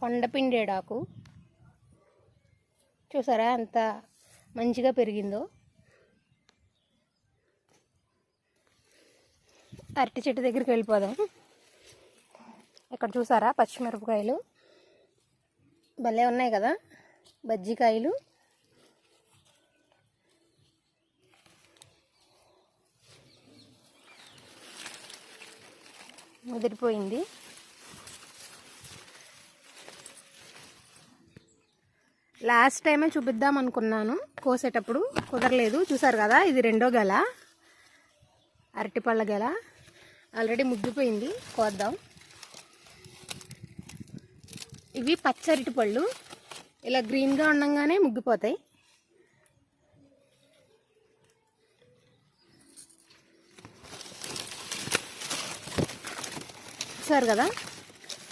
కొండపిండేడాకు చూసారా ఎంత మంచిగా పెరిగిందో. అరటి చెట్టు దగ్గరికి వెళ్ళిపోదాం. ఇక్కడ చూసారా పచ్చిమిరపకాయలు భలే ఉన్నాయి కదా, బజ్జికాయలు. ముదిరిపోయింది. లాస్ట్ టైమే చూపిద్దాం అనుకున్నాను, కోసేటప్పుడు కుదరలేదు. చూసారు కదా, ఇది రెండో గెల, అరటిపళ్ళ గెల. ఆల్రెడీ ముగ్గిపోయింది, కోద్దాం. ఇవి పచ్చరటి పళ్ళు, ఇలా గ్రీన్గా ఉండగానే ముగ్గిపోతాయి. చూసారు కదా.